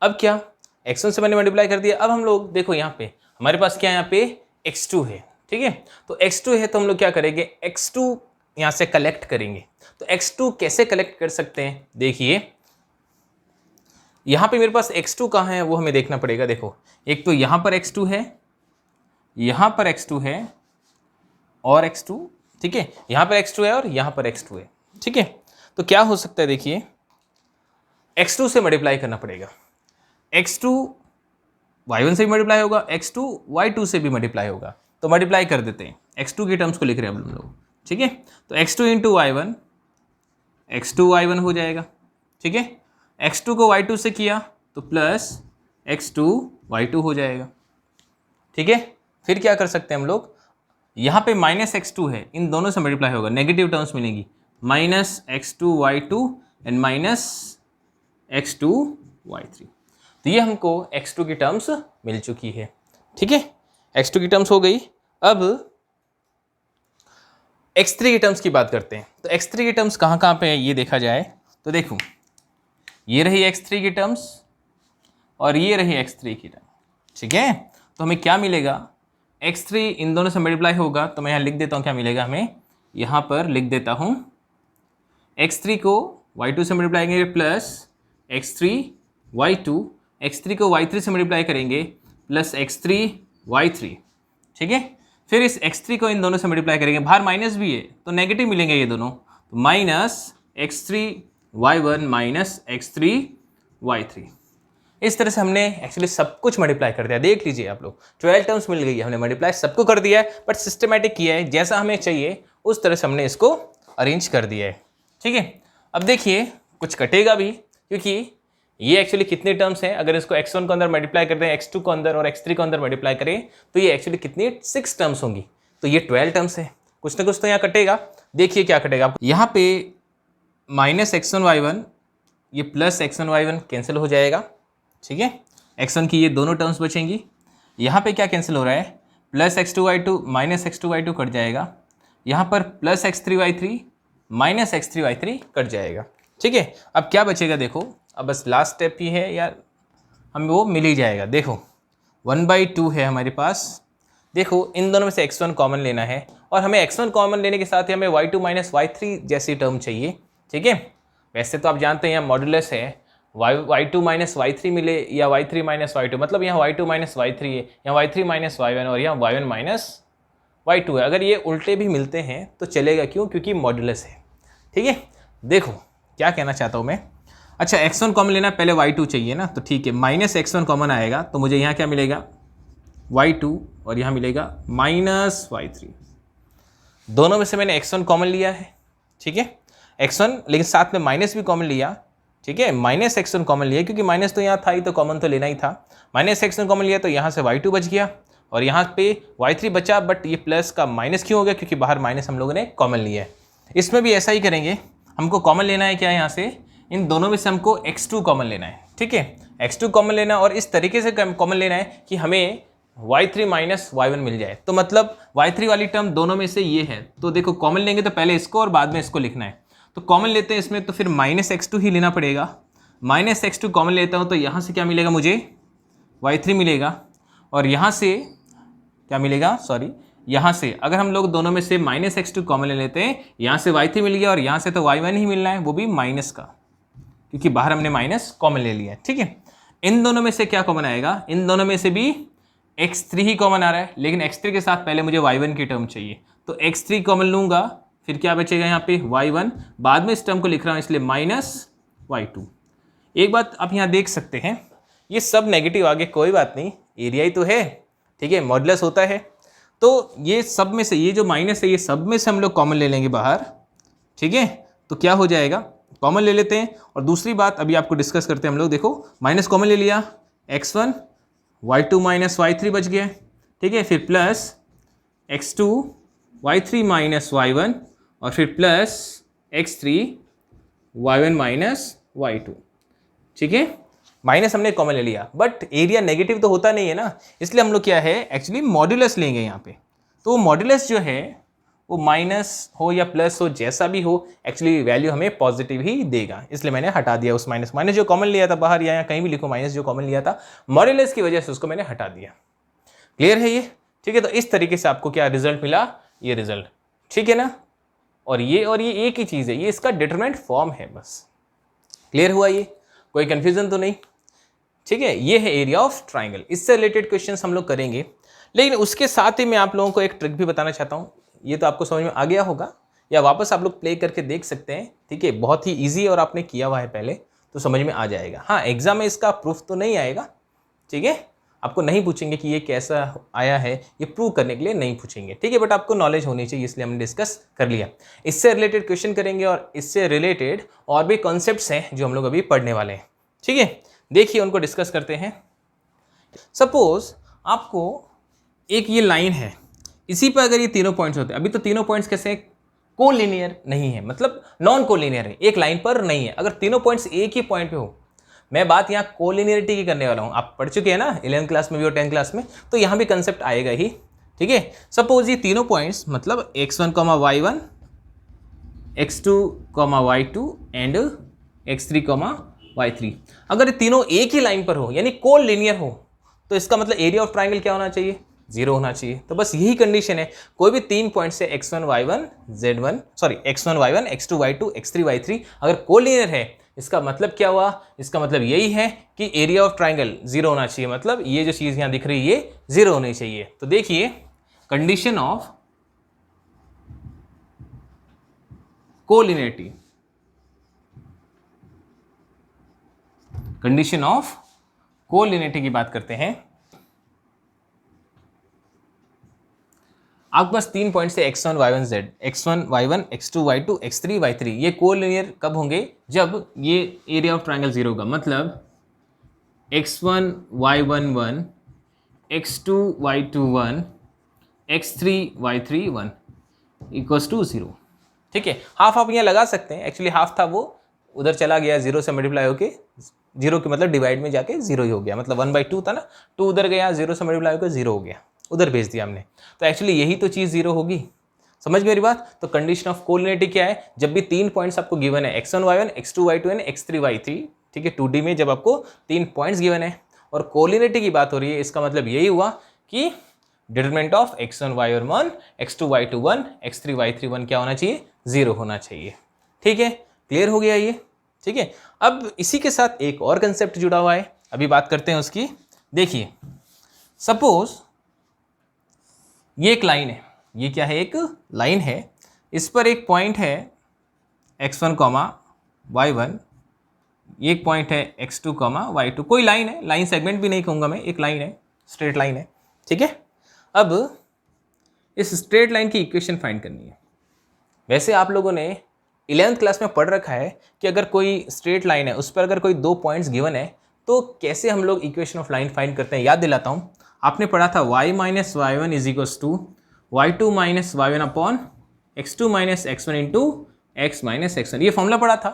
अब क्या, x1 से मैंने मल्टीप्लाई कर दिया, अब हम लोग देखो यहाँ पे हमारे पास क्या है, यहाँ पे x2 है। ठीक है, तो x2 है तो हम लोग क्या करेंगे, x2 यहाँ से कलेक्ट करेंगे। तो x2 कैसे कलेक्ट कर सकते हैं, देखिए यहाँ पे मेरे पास x2 कहाँ है वो हमें देखना पड़ेगा। देखो एक तो यहाँ पर x2 है, यहाँ पर x2 है और x2, ठीक है, यहाँ पर x2 है और यहाँ पर x2 है। ठीक है, तो क्या हो सकता है, देखिए x2 से मल्टीप्लाई करना पड़ेगा, x2 y1 से भी मल्टीप्लाई होगा, x2 y2 से भी मल्टीप्लाई होगा, तो मल्टीप्लाई कर देते हैं, x2 की टर्म्स को लिख रहे हैं हम लोग। ठीक है, तो x2 into y1, x2 y1 हो जाएगा। ठीक है, x2 को y2 से किया तो प्लस x2 y2 हो जाएगा। ठीक है, फिर क्या कर सकते हैं हम लोग, यहाँ पे माइनस x2 है, इन दोनों से मल्टीप्लाई होगा, नेगेटिव टर्म्स मिलेंगी, minus x2 y2 and minus x2 y3, तो ये हमको x2 की टर्म्स मिल चुकी है। ठीक है, x2 की टर्म्स हो गई। अब x3 की टर्म्स की बात करते हैं, तो x3 की टर्म्स कहाँ कहाँ पे है ये देखा जाए तो देखो ये रही x3 की टर्म्स और ये रही x3 की टर्म। ठीक है, तो हमें क्या मिलेगा, x3 इन दोनों से मल्टीप्लाई होगा, तो मैं यहाँ लिख देता हूँ क्या मिलेगा हमें, यहाँ पर लिख देता हूँ x3 को y2 से मल्टीप्लाई करेंगे प्लस x3 y2, x3 को y3 से मल्टीप्लाई करेंगे प्लस x3 y3। ठीक है, फिर इस x3 को इन दोनों से मल्टीप्लाई करेंगे, बाहर माइनस भी है तो नेगेटिव मिलेंगे ये दोनों, तो minus x3 y1 minus x3 y3। इस तरह से हमने एक्चुअली सब कुछ मल्टीप्लाई कर दिया। देख लीजिए आप लोग 12 टर्म्स मिल गई है, हमने मल्टीप्लाई सबको कर दिया है, बट सिस्टमेटिक किया है, जैसा हमें चाहिए उस तरह से हमने इसको अरेंज कर दिया है। ठीक है, अब देखिए कुछ कटेगा भी, क्योंकि ये एक्चुअली कितने टर्म्स हैं, अगर इसको x1 को अंदर मल्टीप्लाई करते हैं, x2 को अंदर और x3 को अंदर मल्टीप्लाई करें तो ये एक्चुअली कितनी 6 टर्म्स होंगी, तो ये 12 टर्म्स है, कुछ ना कुछ तो यहाँ कटेगा। देखिए क्या कटेगा, यहाँ पे माइनस x1 y1 ये प्लस x1 y1 कैंसिल हो जाएगा। ठीक है, x1 की ये दोनों टर्म्स बचेंगी। यहाँ पे क्या कैंसिल हो रहा है, plus x2 y2 minus x2 y2 cut जाएगा, यहाँ पर plus x3 y3 minus x3 y3 cut जाएगा। ठीक है, अब क्या बचेगा, देखो अब बस लास्ट स्टेप ही है यार, हमें वो मिल ही जाएगा। देखो 1/2 है हमारे पास, देखो इन दोनों में से x1 कॉमन लेना है और हमें x1 कॉमन लेने के साथ ही हमें y2 माइनस y3 जैसी टर्म चाहिए। ठीक है, वैसे तो आप जानते हैं यहाँ मॉडुलस है, y2 माइनस y3 मिले या y3 माइनस y2, मतलब यहाँ y2 माइनस y3 है, यहाँ y3 माइनस y1 और यहाँ y1 माइनस y2 है। अगर ये उल्टे भी मिलते हैं तो चलेगा, क्यों, क्योंकि मॉडुलस है। ठीक है, देखो क्या कहना चाहता हूँ मैं, अच्छा x1 कॉमन लेना, पहले y2 चाहिए ना, तो ठीक है माइनस x1 कॉमन आएगा तो मुझे यहाँ क्या मिलेगा y2 और यहाँ मिलेगा माइनस y3, दोनों में से मैंने x1 कॉमन लिया है। ठीक है, x1 लेकिन साथ में माइनस भी कॉमन लिया। ठीक है, माइनस x1 कॉमन लिया क्योंकि माइनस तो यहाँ था ही तो कॉमन तो लेना ही था, माइनस x1 कॉमन लिया तो यहाँ से y2 बच गया और यहाँ पे y3 बचा, बट ये प्लस का माइनस क्यों हो गया, क्योंकि बाहर माइनस हम लोगों ने कॉमन लिया है। इसमें भी ऐसा ही करेंगे, हमको कॉमन लेना है क्या, यहाँ से इन दोनों में से हमको x2 कॉमन लेना है। ठीक है, x2 कॉमन लेना और इस तरीके से कॉमन लेना है कि हमें y3 माइनस y1 मिल जाए, तो मतलब y3 वाली टर्म दोनों में से ये है, तो देखो कॉमन लेंगे तो पहले इसको और बाद में इसको लिखना है, तो कॉमन लेते हैं इसमें, तो फिर माइनस x2 ही लेना पड़ेगा। माइनस x2 कॉमन लेता हूँ तो यहाँ से क्या मिलेगा मुझे y3 मिलेगा और यहाँ से क्या मिलेगा, सॉरी यहाँ से अगर हम लोग दोनों में से -x2 कॉमन ले लेते हैं, यहाँ से y3 मिल गया और यहाँ से तो y1 ही मिलना है, वो भी माइनस का, क्योंकि बाहर हमने माइनस कॉमन ले लिया है। ठीक है, इन दोनों में से क्या कॉमन आएगा? इन दोनों में से भी x3 ही कॉमन आ रहा है, लेकिन x3 के साथ पहले मुझे y1 की टर्म चाहिए, तो x3 कॉमन लूंगा, फिर क्या बचेगा यहाँ पे y1, बाद में इस टर्म को लिख रहा हूँ इसलिए -y2। एक बात आप यहाँ देख सकते हैं, ये सब नेगेटिव आगे कोई बात नहीं, एरिया ही तो है, ठीक है, मॉडुलस होता है, तो ये सब में से ये जो माइनस है ये सब में से हम लोग कॉमन ले लेंगे बाहर। ठीक है, तो क्या हो जाएगा, कॉमन ले लेते हैं। और दूसरी बात अभी आपको डिस्कस करते हैं हम लोग, देखो माइनस कॉमन ले लिया, x1 y2 माइनस y3 बच गया। ठीक है, फिर plus x2 y3 minus y1 और फिर plus x3 y1 minus y2। ठीक है, माइनस हमने कॉमन ले लिया, बट एरिया नेगेटिव तो होता नहीं है ना, इसलिए हम लोग क्या है एक्चुअली मॉड्यूलस लेंगे यहाँ पे। तो मॉड्यूलस जो है वो माइनस हो या प्लस हो, जैसा भी हो, एक्चुअली वैल्यू हमें पॉजिटिव ही देगा, इसलिए मैंने हटा दिया उस माइनस जो कॉमन लिया था बाहर, या कहीं भी लिखो माइनस जो कॉमन लिया था, मॉड्यूलस की वजह से उसको मैंने हटा दिया। क्लियर है ये? ठीक है, तो इस तरीके से आपको क्या रिजल्ट मिला, ये रिजल्ट, ठीक है ना। और ये एक ही चीज़ है, ये इसका डिटरमिनेंट फॉर्म है बस। क्लियर हुआ ये? कोई कंफ्यूजन तो नहीं? ठीक है, ये है एरिया ऑफ ट्राइंगल। इससे रिलेटेड क्वेश्चंस हम लोग करेंगे, लेकिन उसके साथ ही मैं आप लोगों को एक ट्रिक भी बताना चाहता हूँ। ये तो आपको समझ में आ गया होगा, या वापस आप लोग प्ले करके देख सकते हैं। ठीक है, बहुत ही इजी और आपने किया हुआ है पहले, तो समझ में आ जाएगा। हाँ, एग्जाम में इसका प्रूफ तो नहीं आएगा, ठीक है, आपको नहीं पूछेंगे कि ये कैसा आया है, ये प्रूव करने के लिए नहीं पूछेंगे, ठीक है, बट आपको नॉलेज होनी चाहिए, इसलिए हमने डिस्कस कर लिया। इससे रिलेटेड क्वेश्चन करेंगे और इससे रिलेटेड और भी कॉन्सेप्ट्स हैं जो हम लोग अभी पढ़ने वाले हैं। ठीक है, देखिए उनको डिस्कस करते हैं। सपोज आपको एक ये लाइन है, इसी पर अगर ये तीनों पॉइंट्स होते हैं, अभी तो तीनों पॉइंट्स कैसे कोलिनियर नहीं है, मतलब नॉन कोलिनियर है, एक लाइन पर नहीं है। अगर तीनों पॉइंट्स एक ही पॉइंट पे हो, मैं बात यहाँ कोलिनियरिटी की करने वाला हूँ, आप पढ़ चुके हैं ना 11th क्लास में भी और 10th क्लास में, तो यहाँ भी कंसेप्ट आएगा ही। ठीक है, सपोज ये तीनों पॉइंट्स मतलब x1, y1, x2, y2 and x3, y3, अगर ये तीनों एक ही लाइन पर हो यानी कोलिनियर हो, तो इसका मतलब एरिया ऑफ ट्राइंगल क्या होना चाहिए? 0 होना चाहिए। तो बस यही कंडीशन है, कोई भी तीन पॉइंट से x1, y1, x2, y2, x3, y3 अगर कोलिनियर है, इसका मतलब क्या हुआ? इसका मतलब यही है कि एरिया ऑफ ट्राइंगल 0 होना चाहिए, मतलब ये जो चीज़ यहाँ दिख रही है ये 0 होनी चाहिए। तो देखिए condition of collinearity, condition of collinearity की बात करते हैं। आपके पास तीन पॉइंट से x1, y1, z, x1, y1, x2, y2, x3, y3, ये कोलिनियर कब होंगे? जब ये एरिया ऑफ ट्राइंगल 0 होगा, मतलब x1, y1, 1, x2, y2, 1, x3, y3, 1 equals to 0। ठीक है, हाफ आप यहाँ लगा सकते हैं, एक्चुअली हाफ था वो उधर चला गया, 0 से मल्टीप्लाई होके, 0 के मतलब डिवाइड में जाके 0 ही हो गया, मतलब 1/2 था ना, 2 उधर गया, 0 से मल्टीप्लाई होकर 0 हो गया, उधर भेज दिया हमने, तो एक्चुअली यही तो चीज़ 0 होगी। समझ मेरी बात? तो कंडीशन ऑफ कोलिनियरिटी क्या है? जब भी तीन पॉइंट्स आपको गिवन है, x1, y1, x2, y2 and x3, y3, ठीक है, 2D में जब आपको तीन पॉइंट्स गिवन है और कोलिनियरिटी की बात हो रही है, इसका मतलब यही हुआ कि determinant of x1, y1, 1, x2, y2, 1, x3, y3, 1 क्या होना चाहिए? 0 होना चाहिए। ठीक है, क्लियर हो गया ये? ठीक है, अब इसी के साथ एक और कंसेप्ट जुड़ा हुआ है, अभी बात करते हैं उसकी। देखिए सपोज ये एक लाइन है, ये क्या है? एक लाइन है, इस पर एक पॉइंट है x1, y1, एक पॉइंट है x2, y2, कोई लाइन है, लाइन सेगमेंट भी नहीं कहूँगा मैं, एक लाइन है, स्ट्रेट लाइन है। ठीक है, अब इस स्ट्रेट लाइन की इक्वेशन फाइंड करनी है। वैसे आप लोगों ने 11th क्लास में पढ़ रखा है कि अगर कोई स्ट्रेट लाइन है, उस पर अगर कोई दो पॉइंट्स गिवन है, तो कैसे हम लोग इक्वेशन ऑफ लाइन फाइंड करते हैं। याद दिलाता हूँ, आपने पढ़ा था y minus y1 is equals to y2 minus y1 upon x2 minus x1 into x minus x1, ये फॉर्मूला पढ़ा था।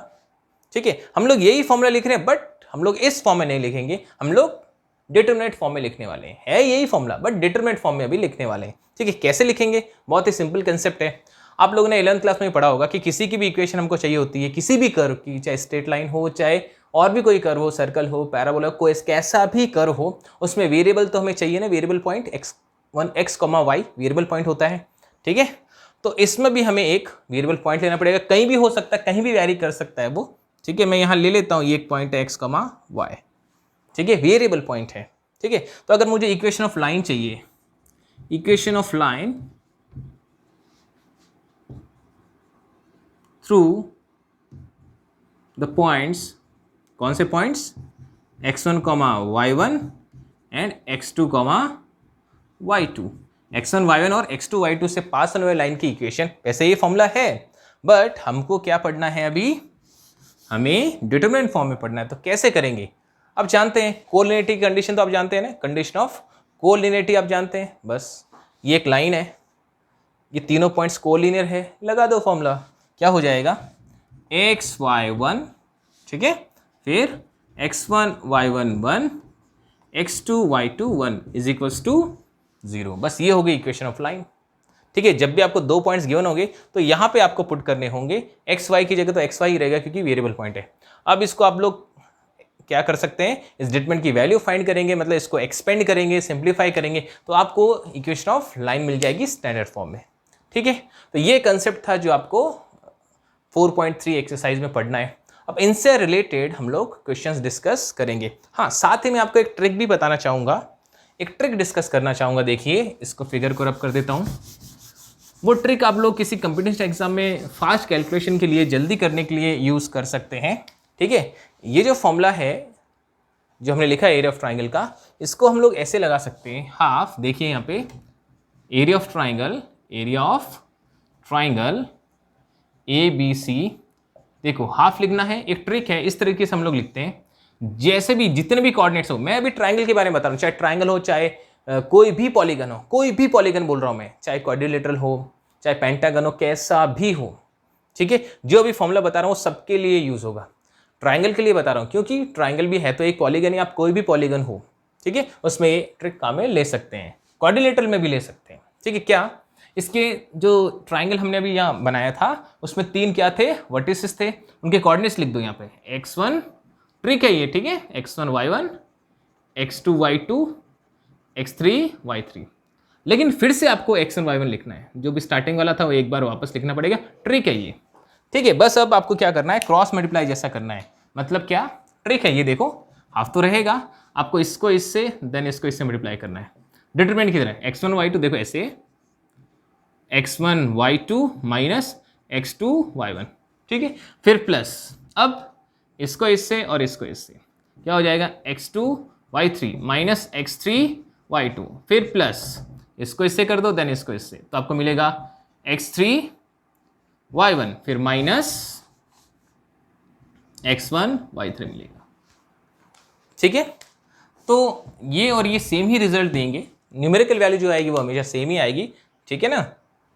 ठीक है, हम लोग यही फॉर्मूला लिख रहे हैं, बट हम लोग इस फॉर्म में नहीं लिखेंगे, हम लोग डिटरमिनेंट फॉर्म में लिखने वाले हैं। है यही फॉर्मूला, बट डिटरमिनेंट फॉर्म में अभी लिखने वाले हैं। ठीक है, कैसे लिखेंगे? बहुत ही सिंपल कंसेप्ट है। आप लोगों ने 11th क्लास में पढ़ा होगा कि किसी की भी इक्वेशन हमको चाहिए होती है, किसी भी कर्व की, चाहे स्ट्रेट लाइन हो, चाहे और भी कोई कर्व हो, सर्कल हो, पैराबोला, कोई कैसा भी कर्व हो, उसमें वेरिएबल तो हमें चाहिए ना, variable point x one x comma y variable point होता है, ठीक है। तो इसमें भी हमें एक वेरिएबल पॉइंट लेना पड़ेगा, कहीं भी हो सकता है, कहीं भी वैरी कर सकता है वो, ठीक है। मैं यहाँ ले लेता हूँ ये एक पॉइंट है एक्स कॉमा वाई, ठीक है, वेरिएबल पॉइंट है, ठीक है। तो अगर मुझे इक्वेशन ऑफ लाइन चाहिए, equation of line through the points, कौन से points, x1 comma y1 and x2 comma y2, x1 y1 और x2 y2 से पास होने वाली लाइन की इक्वेशन। वैसे ये फॉर्मूला है, बट हमको क्या पढ़ना है अभी, हमें डिटरमिनेंट फॉर्म में पढ़ना है। तो कैसे करेंगे, अब जानते हैं कोलिनियरिटी की कंडीशन, तो आप जानते हैं ना, कंडीशन ऑफ कोलिनियरिटी आप जानते हैं। बस ये एक लाइन है, ये तीनों पॉइंट्स कोलिनियर है, लगा दो फॉर्मूला, क्या हो जाएगा, xy1, ठीक है, फिर x1 y1 1, x2 y2 1 is equals to 0। बस ये होगी इक्वेशन ऑफ लाइन, ठीक है। जब भी आपको दो पॉइंट्स गिवन होंगे तो यहाँ पे आपको पुट करने होंगे, एक्स वाई की जगह तो एक्स वाई ही रहेगा क्योंकि वेरिएबल पॉइंट है। अब इसको आप लोग क्या कर सकते हैं, इस डिटरमिनेंट की वैल्यू फाइंड करेंगे, मतलब इसको एक्सपेंड करेंगे, सिंप्लीफाई करेंगे, तो आपको इक्वेशन ऑफ लाइन मिल जाएगी स्टैंडर्ड फॉर्म में, ठीक है। तो ये कंसेप्ट था जो आपको 4.3 एक्सरसाइज में पढ़ना है। अब इनसे रिलेटेड हम लोग क्वेश्चंस डिस्कस करेंगे। हाँ, साथ ही मैं आपको एक ट्रिक भी बताना चाहूँगा, एक ट्रिक डिस्कस करना चाहूँगा। देखिए, इसको फिगर को रब कर देता हूँ। वो ट्रिक आप लोग किसी कॉम्पिटिशन एग्जाम में फास्ट कैलकुलेशन के लिए, जल्दी करने के लिए यूज़ कर सकते हैं, ठीक है। ये जो फॉर्मूला है जो हमने लिखा है एरिया ऑफ ट्राइंगल का, इसको हम लोग ऐसे लगा सकते हैं, हाफ, देखिए यहाँ पे area of triangle, area of triangle A B C, देखो हाफ लिखना है। एक ट्रिक है, इस तरीके से हम लोग लिखते हैं, जैसे भी जितने भी कोऑर्डिनेट्स हो, मैं अभी ट्राइंगल के बारे में बता रहा हूँ, चाहे ट्राइंगल हो, चाहे कोई भी पॉलीगन हो, कोई भी पॉलीगन बोल रहा हूँ मैं, चाहे क्वाड्रिलेटरल हो, चाहे पेंटागन हो, कैसा भी हो, ठीक है। जो भी फॉर्मूला बता रहा हूँ सबके लिए यूज होगा। ट्राइंगल के लिए बता रहा हूँ क्योंकि ट्राइंगल भी है तो एक पॉलीगन, या आप कोई भी पॉलीगन हो, ठीक है, उसमें ये ट्रिक काम में ले सकते हैं, क्वाड्रिलेटरल में भी ले सकते हैं, ठीक है। क्या इसके जो ट्राइंगल हमने अभी यहाँ बनाया था उसमें तीन क्या थे, वर्टिसेस थे, उनके कोऑर्डिनेट्स लिख दो यहाँ पे, x1, ट्रिक है ये, ठीक है, x1 y1, x2 y2, x3 y3। लेकिन फिर से आपको x1 y1 लिखना है, जो भी स्टार्टिंग वाला था वो एक बार वापस लिखना पड़ेगा, ट्रिक है ये, ठीक है। बस अब आपको क्या करना है, क्रॉस मल्टीप्लाई जैसा करना है, मतलब क्या, ट्रिक है ये, देखो हाफ तो रहेगा, आपको इसको इससे देन इसको इससे मल्टीप्लाई करना है, डिटरमिनेंट की तरह x1 y2, देखो ऐसे x1 y2 minus x2 y1, ठीक है, फिर प्लस, अब इसको इससे और इसको इससे, क्या हो जाएगा, x2 y3 minus x3 y2, फिर प्लस, इसको इससे कर दो देन इसको इससे, तो आपको मिलेगा x3 y1, फिर माइनस x1 y3 मिलेगा, ठीक है। तो ये और ये सेम ही रिजल्ट देंगे, न्यूमेरिकल वैल्यू जो आएगी वो हमेशा सेम ही आएगी, ठीक है ना,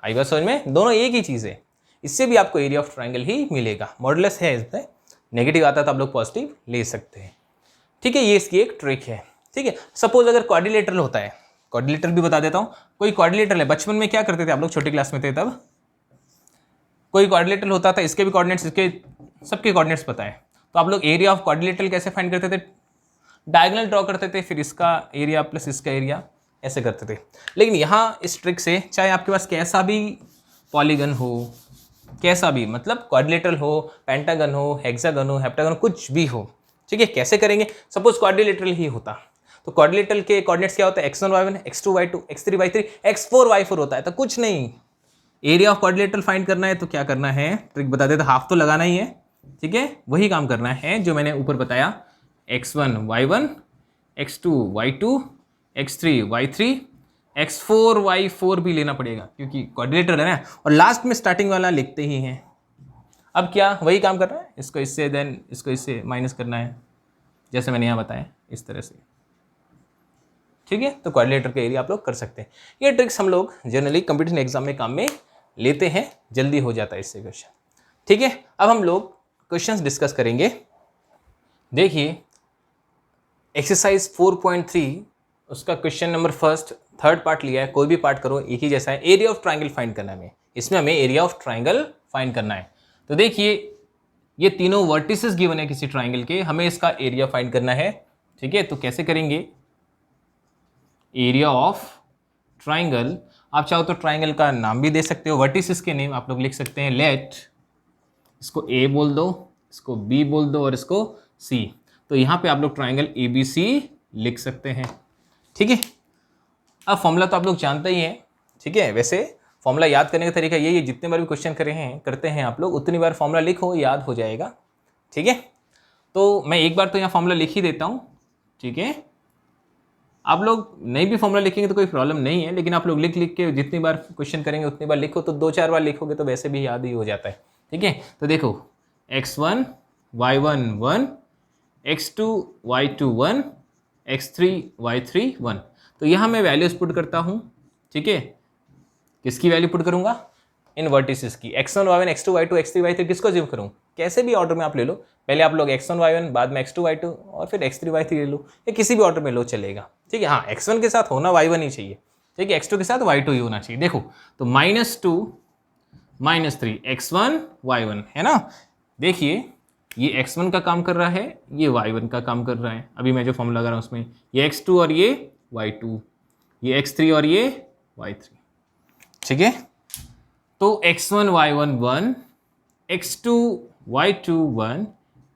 आई बात समझ में, दोनों एक ही चीज़ है। इससे भी आपको एरिया ऑफ ट्राइंगल ही मिलेगा, मॉडुलस है, इसमें नेगेटिव आता तो आप लोग पॉजिटिव ले सकते हैं, ठीक है। ये इसकी एक ट्रिक है, ठीक है। सपोज अगर क्वाड्रिलेटरल होता है, क्वाड्रिलेटरल भी बता देता हूँ, कोई क्वाड्रिलेटरल है, बचपन में क्या करते थे आप लोग, छोटी क्लास में थे तब, कोई क्वाड्रिलेटरल होता था, इसके भी कोऑर्डिनेट्स, इसके सबके कोऑर्डिनेट्स पता है, तो आप लोग एरिया ऑफ क्वाड्रिलेटरल कैसे फाइंड करते थे, डायगोनल ड्रॉ करते थे, फिर इसका एरिया प्लस इसका एरिया, ऐसे करते थे। लेकिन यहाँ इस ट्रिक से, चाहे आपके पास कैसा भी पॉलीगन हो, कैसा भी, मतलब क्वाड्रिलेटरल हो, पेंटागन हो, हेक्सागन हो, हेप्टागन हो, कुछ भी हो, ठीक है। कैसे करेंगे, सपोज क्वाड्रिलेटरल ही होता तो क्वाड्रिलेटरल के कोऑर्डिनेट्स क्या होता है, x1 y1, x2 y2, x3 y3, x4 y4 होता है। तो कुछ नहीं, एरिया ऑफ क्वाड्रिलेटरल फाइंड करना है तो क्या करना है, ट्रिक बता देता, हाफ तो लगाना ही है, ठीक है, वही काम करना है जो मैंने ऊपर बताया, x1 y1, x2 y2, x3 y3, x4 y4 भी लेना पड़ेगा क्योंकि क्वाड्रिलेटरल है ना, और लास्ट में स्टार्टिंग वाला लिखते ही हैं। अब क्या वही काम करना है, इसको इससे देन इसको इससे माइनस करना है, जैसे मैंने यहाँ बताया इस तरह से, ठीक है। तो क्वाड्रिलेटरल का एरिया आप लोग कर सकते हैं। ये ट्रिक्स हम लोग जनरली कंपटीशन एग्जाम में काम में लेते हैं, जल्दी हो जाता है इससे क्वेश्चन, ठीक है। अब हम लोग क्वेश्चंस डिस्कस करेंगे। देखिए एक्सरसाइज 4.3 उसका question number first, third part लिया है, कोई भी पार्ट करो एक ही जैसा है, एरिया ऑफ ट्राइंगल फाइंड करना है हमें, इसमें हमें एरिया ऑफ ट्राइंगल फाइंड करना है। तो देखिए ये तीनों वर्टिसेस गिवन है किसी ट्राइंगल के, हमें इसका एरिया फाइंड करना है, ठीक है। तो कैसे करेंगे, एरिया ऑफ ट्राइंगल, आप चाहो तो ट्राइंगल का नाम भी दे सकते हो, वर्टिसेस के नेम आप लोग लिख सकते हैं। लेट, इसको ए बोल दो, इसको बी बोल दो और इसको सी। तो यहाँ पे आप लोग ट्राइंगल ए बी सी लिख सकते हैं। ठीक है, अब फॉर्मूला तो आप लोग जानते ही हैं। ठीक है, वैसे फॉर्मूला याद करने का तरीका यही है, जितने बार भी क्वेश्चन करते हैं आप लोग उतनी बार फॉर्मूला लिखो, याद हो जाएगा। ठीक है, तो मैं एक बार तो यहाँ फॉर्मूला लिख ही देता हूँ। ठीक है, आप लोग नहीं भी फॉर्मूला लिखेंगे तो कोई प्रॉब्लम नहीं है, लेकिन आप लोग लिख के जितनी बार क्वेश्चन करेंगे उतनी बार लिखो, तो 2-4 बार लिखोगे तो वैसे भी याद ही हो जाता है। ठीक है, तो देखो x1 y1 1, x2 y2 1, x3 y3 1। तो यहाँ मैं वैल्यूज पुट करता हूँ। ठीक है, किसकी वैल्यू पुट करूँगा? इन वर्टिसेस की। x1 y1 x2 y2 x3 y3 किसको जिम करूँ? कैसे भी ऑर्डर में आप ले लो, पहले आप लोग x1 y1 बाद में x2 y2 और फिर x3 y3 ले लो, या किसी भी ऑर्डर में लो चलेगा। ठीक है, हाँ x1 के साथ होना y1 ही चाहिए। ठीक है, x2 के साथ y2 ही होना चाहिए। देखो तो -2 -3 x1 y1 है ना। देखिए ये x1 का काम कर रहा है, ये y1 का काम कर रहा है। अभी मैं जो फॉर्मूला लगा रहा हूँ उसमें ये x2 और ये y2, ये x3 और ये y3। ठीक है, तो x1 y1 1, x2 y2 1,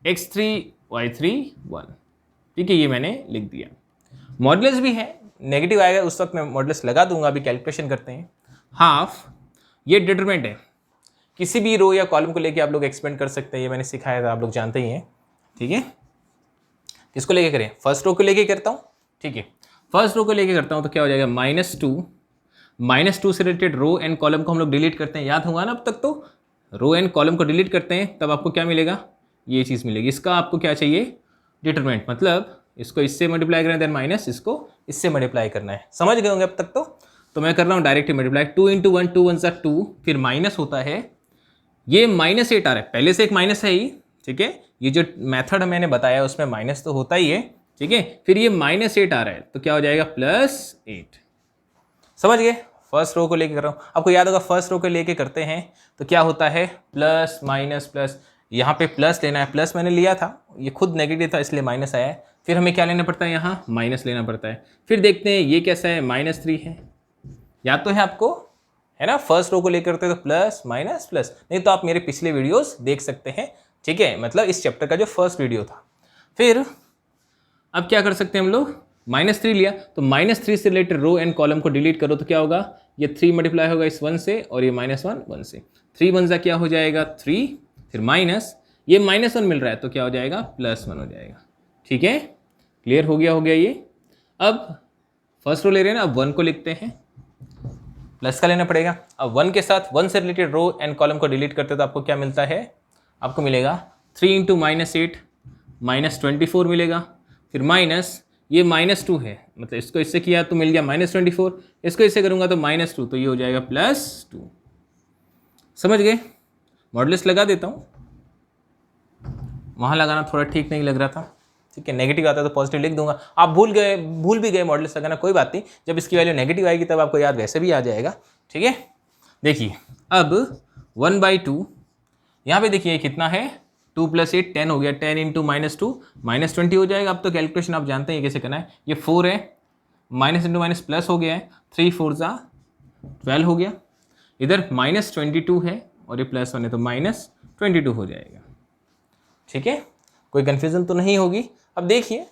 x3 y3 1। ठीक है, ये मैंने लिख दिया। मॉडुलस भी है, नेगेटिव आएगा उस वक्त मैं मॉडुलस लगा दूंगा। अभी कैलकुलेशन करते हैं। हाफ, ये डिटरमिनेंट है, किसी भी रो या कॉलम को लेके आप लोग एक्सपेंड कर सकते हैं, ये मैंने सिखाया था, आप लोग जानते ही हैं। ठीक है, किसको लेके करें? फर्स्ट रो को लेके करता हूँ। ठीक है, फर्स्ट रो को लेके करता हूँ तो क्या हो जाएगा? -2 से रिलेटेड रो एंड कॉलम को हम लोग डिलीट करते हैं, याद होगा ना अब तक। तो रो एंड कॉलम को डिलीट करते हैं तब आपको क्या मिलेगा? ये चीज़ मिलेगी। इसका आपको क्या चाहिए? डिटरमिनेंट, मतलब इसको इससे मल्टीप्लाई करना है, देन माइनस इसको इससे मल्टीप्लाई करना है। समझ गए होंगे अब तक तो मैं कर रहा हूँ डायरेक्ट मल्टीप्लाई। 2 × 1 2 1 2, फिर माइनस होता है, ये -8 आ रहा है, पहले से एक माइनस है ही। ठीक है, ये जो मेथड मैंने बताया उसमें माइनस तो होता ही है। ठीक है, फिर ये -8 आ रहा है तो क्या हो जाएगा? +8। समझ गए? फर्स्ट रो को लेके कर रहा हूँ, आपको याद होगा फर्स्ट रो को लेके करते हैं तो क्या होता है? प्लस माइनस प्लस, यहाँ पे प्लस लेना है, प्लस मैंने लिया था, ये खुद नेगेटिव था इसलिए माइनस आया है। फिर हमें क्या लेना पड़ता है? यहाँ माइनस लेना पड़ता है। फिर देखते हैं ये कैसा है, -3 है, याद तो है आपको, है ना। फर्स्ट रो को लेकर करते तो प्लस माइनस प्लस, नहीं तो आप मेरे पिछले वीडियोस देख सकते हैं। ठीक है, मतलब इस चैप्टर का जो फर्स्ट वीडियो था। फिर अब क्या कर सकते हैं हम लोग? -3 लिया तो -3 से रिलेटेड रो एंड कॉलम को डिलीट करो तो क्या होगा? ये 3 मल्टीप्लाई होगा इस 1 से और ये -1 1 से, 3 1 जा क्या हो जाएगा? 3, फिर माइनस, ये -1 मिल रहा है तो क्या हो जाएगा? +1 हो जाएगा। ठीक है, क्लियर हो गया ये। अब फर्स्ट रो ले रहे हैं ना, अब 1 को लिखते हैं, प्लस का लेना पड़ेगा। अब 1 के साथ 1 से रिलेटेड रो एंड कॉलम को डिलीट करते तो आपको क्या मिलता है? आपको मिलेगा 3 × -8 -24 मिलेगा, फिर माइनस, ये -2 है, मतलब इसको इससे किया तो मिल गया -24, इसको इससे करूंगा तो -2, तो ये हो जाएगा +2। समझ गए? मॉडुलस लगा देता हूँ, वहाँ लगाना थोड़ा ठीक नहीं लग रहा था। ठीक है, नेगेटिव आता है तो पॉजिटिव लिख दूंगा। आप भूल भी गए मॉडुलस लगाना, कोई बात नहीं, जब इसकी वैल्यू नेगेटिव आएगी तब आपको याद वैसे भी आ जाएगा। ठीक है, देखिए अब 1/2, यहाँ पे देखिए कितना है? 2 + 8 10 हो गया, 10 × -2 -20 हो जाएगा। अब तो कैलकुलेशन आप जानते हैं कैसे करना है। ये 4 है, माइनस इंटू माइनस प्लस हो गया है, 3 4 12 हो गया। इधर -22 है और ये +1 है तो -22 हो जाएगा। ठीक है, कोई कन्फ्यूजन तो नहीं होगी। अब देखिए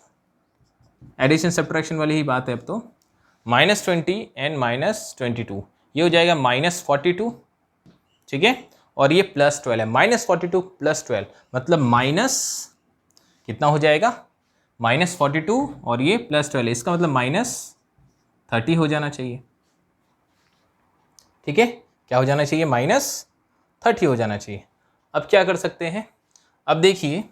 एडिशन सब्ट्रैक्शन वाली ही बात है। अब तो -20 एंड -22 ये हो जाएगा -42। ठीक है, और ये +12 है, -42 + 12 मतलब माइनस कितना हो जाएगा? -42 और ये +12, इसका मतलब -30 हो जाना चाहिए। ठीक है, क्या हो जाना चाहिए? -30 हो जाना चाहिए। अब क्या कर सकते हैं? अब देखिए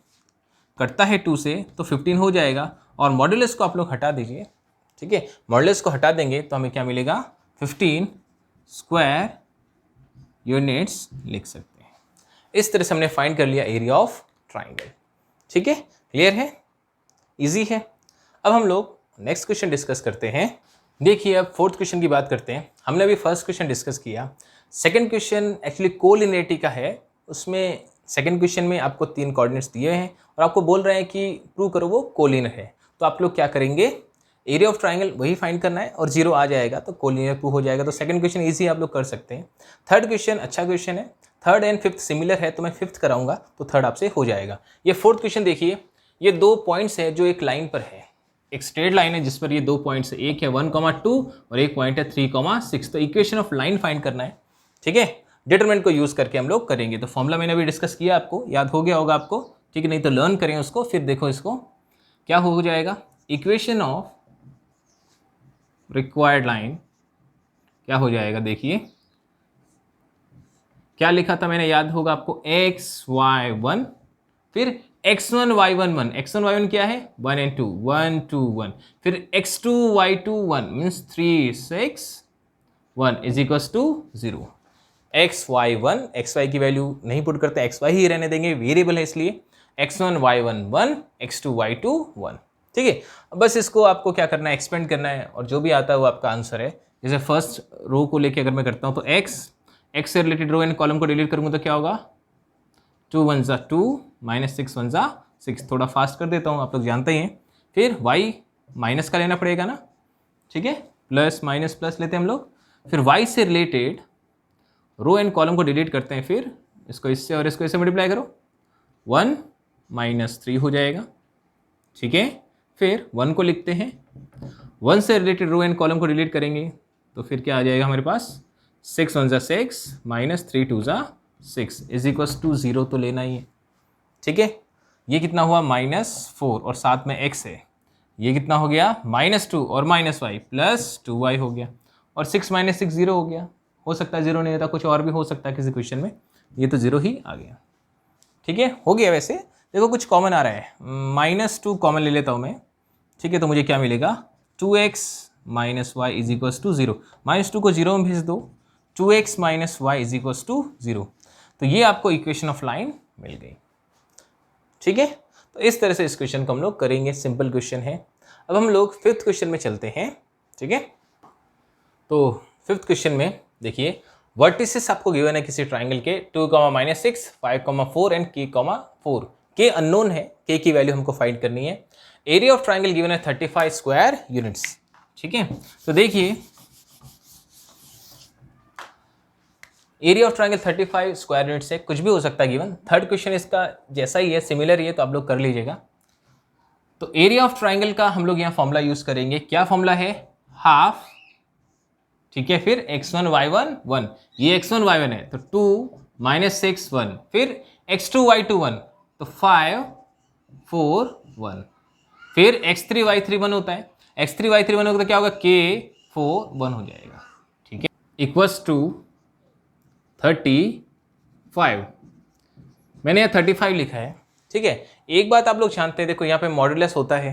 कटता है 2 से तो 15 हो जाएगा और मॉडुलस को आप लोग हटा दीजिए। ठीक है, मॉडुलस को हटा देंगे तो हमें क्या मिलेगा? 15 स्क्वायर यूनिट्स लिख सकते हैं। इस तरह से हमने फाइंड कर लिया एरिया ऑफ ट्राइंगल। ठीक है, क्लियर है, इजी है। अब हम लोग नेक्स्ट क्वेश्चन डिस्कस करते हैं। देखिए अब फोर्थ क्वेश्चन की बात करते हैं। हमने अभी फर्स्ट क्वेश्चन डिस्कस किया, सेकंड क्वेश्चन एक्चुअली कोलिनियरिटी का है। उसमें सेकंड क्वेश्चन में आपको 3 कोऑर्डिनेट्स दिए हैं और आपको बोल रहे हैं कि प्रूव करो वो कोलिनियर है। तो आप लोग क्या करेंगे? एरिया ऑफ ट्राइंगल वही फाइंड करना है और 0 आ जाएगा तो कोलिनियर प्रूफ हो जाएगा। तो सेकंड क्वेश्चन ईजी आप लोग कर सकते हैं। थर्ड क्वेश्चन अच्छा क्वेश्चन है, थर्ड एंड फिफ्थ सिमिलर है तो मैं फिफ्थ कराऊंगा तो थर्ड आपसे हो जाएगा। ये फोर्थ क्वेश्चन देखिए, ये 2 पॉइंट्स है जो एक लाइन पर है, एक स्ट्रेट लाइन है जिस पर ये 2 पॉइंट्स है, एक है 1,2 और एक पॉइंट है 3,6। तो इक्वेशन ऑफ लाइन फाइंड करना है, ठीक है। डिटरमिनेंट को यूज करके हम लोग करेंगे। तो फॉर्मूला मैंने अभी डिस्कस किया, आपको याद हो गया होगा आपको, ठीक है, नहीं तो लर्न करें उसको। फिर देखो इसको क्या हो जाएगा, इक्वेशन ऑफ रिक्वायर्ड लाइन क्या हो जाएगा, देखिए क्या लिखा था मैंने, याद होगा आपको, xy1 फिर x1y11, x1y1 क्या है 1 and 2, 1 2 1, फिर x2y21 means 3 6 1 is equals to 0। xy1 xy की वैल्यू नहीं पुट करते, xy ही रहने देंगे, वेरिएबल है इसलिए, x1y1 1 x2y2 1, ठीक है। बस इसको आपको क्या करना है, एक्सपेंड करना है और जो भी आता है वो आपका आंसर है। जैसे फर्स्ट रो को लेके अगर मैं करता हूँ तो x से रिलेटेड रो एंड कॉलम को डिलीट करूँगा तो क्या होगा, 2 1 ज़ा 2 माइनस 6 1 ज़ा 6, थोड़ा फास्ट कर देता हूँ, आप लोग जानते ही हैं। फिर y माइनस का लेना पड़ेगा ना, ठीक है, प्लस माइनस प्लस लेते हैं हम लोग। फिर y से रिलेटेड रो एंड कॉलम को डिलीट करते हैं, फिर इसको इससे और इसको इससे मल्टीप्लाई करो, 1 माइनस 3 हो जाएगा, ठीक है। फिर 1 को लिखते हैं, 1 से रिलेटेड रो एंड कॉलम को डिलीट करेंगे तो फिर क्या आ जाएगा हमारे पास, 6 1 ज़ा 6 माइनस 3 2 ज़ा 6 इज इक्वल्स टू 0 तो लेना ही है, ठीक है। ये कितना हुआ -4 और साथ में x है, ये कितना हो गया -2 और -y प्लस 2y हो गया, और 6 माइनस 6 0 हो गया। हो सकता है 0 नहीं होता, कुछ और भी हो सकता है किसी क्वेश्चन में, ये तो 0 ही आ गया, ठीक है, हो गया। वैसे देखो कुछ कॉमन आ रहा है, -2 कॉमन ले लेता हूँ मैं, ठीक है, तो मुझे क्या मिलेगा, 2x minus y is equals to 0, -2 को 0 में भेज दो, 2x minus y is equals to 0। तो ये आपको इक्वेशन ऑफ लाइन मिल गई, ठीक है। तो इस तरह से इस क्वेश्चन को हम लोग करेंगे, सिंपल क्वेश्चन है। अब हम लोग फिफ्थ क्वेश्चन में चलते हैं, ठीक है। तो फिफ्थ क्वेश्चन में देखिए, वर्टिसेस आपको गिवन है किसी ट्राइंगल के 2, -6 5, 4 एंड k, 4 के अननोन है, k की वैल्यू हमको फाइंड करनी है। एरिया ऑफ ट्राइंगल गिवन है 35 स्क्वायर यूनिट्स, ठीक है। तो देखिए area of triangle 35 square units है, कुछ भी हो सकता है गिवन। थर्ड क्वेश्चन इसका जैसा ही है, सिमिलर ही है, तो आप लोग कर लीजिएगा। तो एरिया ऑफ ट्राइंगल का हम लोग यहाँ फॉर्मूला यूज करेंगे, क्या फॉर्मूला है, हाफ, ठीक है, फिर x1 y1 1, ये x1 y1 है तो 2 -6 1, फिर x2 y2 1 तो 5 4 1, फिर x3 y3 1 होता है, x3 y3 1 होगा तो क्या होगा, k 4 1 हो जाएगा, ठीक है, इक्वल्स टू 35। मैंने यहाँ 35 लिखा है, ठीक है। एक बात आप लोग जानते हैं, देखो यहाँ पे मॉडुलस होता है